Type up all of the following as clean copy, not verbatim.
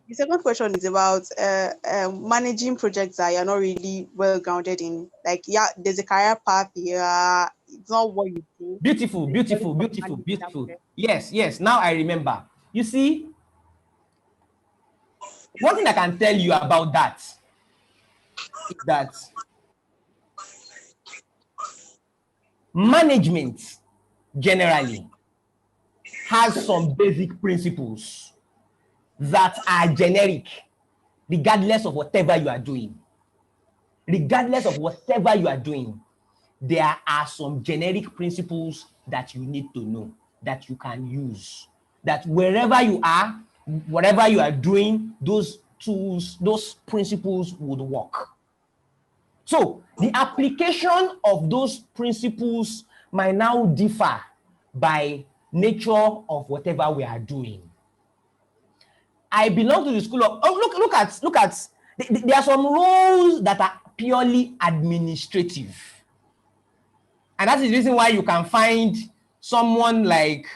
The second question is about managing projects that you're not really well grounded in. Like, yeah, there's a career path here. It's not what you think. Beautiful, So it's beautiful, about beautiful, managing that beautiful. project. Yes, yes. Now I remember. You see, one thing I can tell you about that is that management generally has some basic principles that are generic, regardless of whatever you are doing. Regardless of whatever you are doing, there are some generic principles that you need to know, that you can use, that wherever you are, whatever you are doing, those tools, those principles would work. So the application of those principles might now differ by nature of whatever we are doing. I belong to the school of, look at, there are some roles that are purely administrative. And that is the reason why you can find someone like,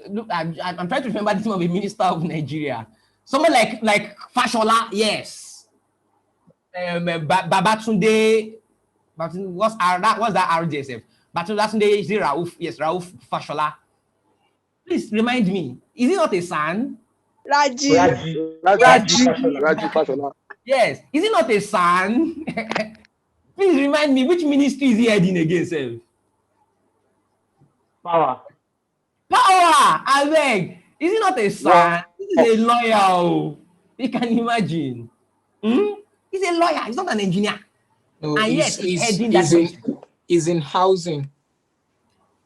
look, I'm trying to remember the name of a minister of Nigeria. Someone like Fashola, yes. Babatunde, what's that RJSF? Babatunde, is it Rauf? Yes, Rauf Fashola. Please remind me, is it not a son? Raji. Raji Fashola. Yes, is it not a son? Please remind me, which ministry is he heading again, sir? Power. I beg. Is he not a son? This is a lawyer. You can imagine. He's a lawyer. He's not an engineer. No, and yet he's heading that ministry. Is in housing.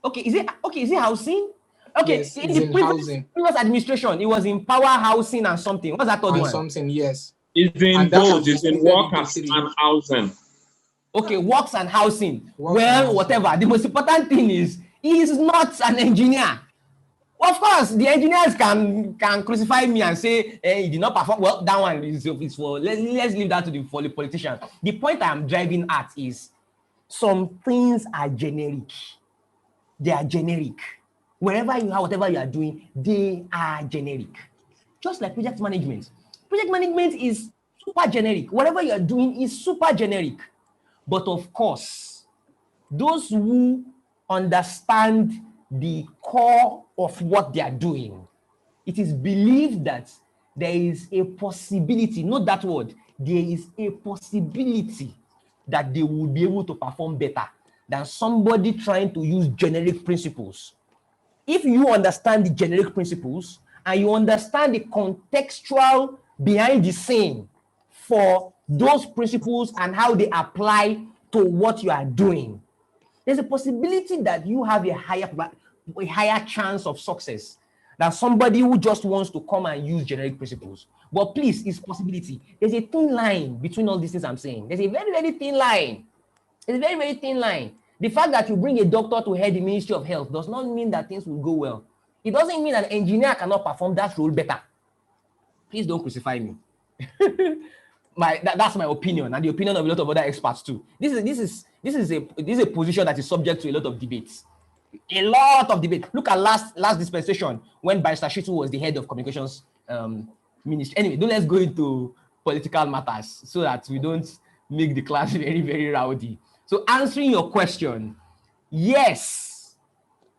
Okay, is it housing? Okay, Yes, in the previous administration, it was in power, housing, and something. What's that third one? Something, yes. It's in both. It's in workers and housing. Okay, works and housing. Whatever. The most important thing is he is not an engineer. Of course, the engineers can crucify me and say, he did not perform. Well, that one is for, let's leave that to the politician. The point I'm driving at is some things are generic. They are generic. Wherever you are, whatever you are doing, they are generic. Just like project management. Project management is super generic. Whatever you are doing is super generic. But of course, those who understand the core of what they are doing, it is believed that there is a possibility, not that word, there is a possibility that they will be able to perform better than somebody trying to use generic principles. If you understand the generic principles and you understand the contextual behind the scene for those principles and how they apply to what you are doing, there's a possibility that you have a higher chance of success than somebody who just wants to come and use generic principles. But please, it's possibility. There's a thin line between all these things I'm saying. There's a very, very thin line. It's a very, very thin line. The fact that you bring a doctor to head the Ministry of Health does not mean that things will go well. It doesn't mean an engineer cannot perform that role better. Please don't crucify me. That's my opinion, and the opinion of a lot of other experts too. This is a position that is subject to a lot of debates. A lot of debate. Look at last dispensation when Barrister Shitu was the head of communications ministry. Anyway, let's go into political matters so that we don't make the class very, very rowdy. So answering your question, yes,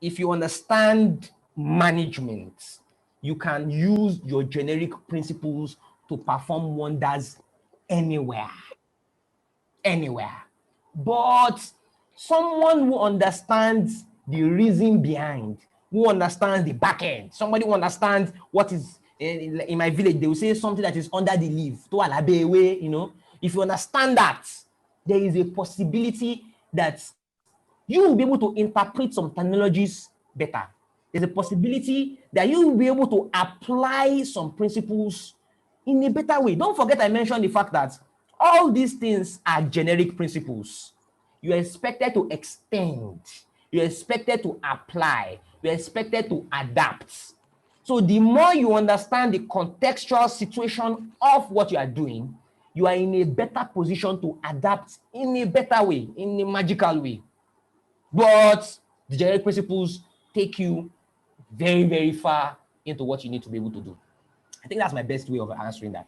if you understand management, you can use your generic principles to perform wonders anywhere. But someone who understands the reason behind, who understands the back end, somebody who understands what is, in my village, they will say something that is under the leaf, if you understand that, there is a possibility that you will be able to interpret some terminologies better. There's a possibility that you will be able to apply some principles in a better way. Don't forget I mentioned the fact that all these things are generic principles. You are expected to extend. You are expected to apply. You are expected to adapt. So the more you understand the contextual situation of what you are doing, you are in a better position to adapt in a better way, in a magical way. But the generic principles take you very, very far into what you need to be able to do. I think that's my best way of answering that.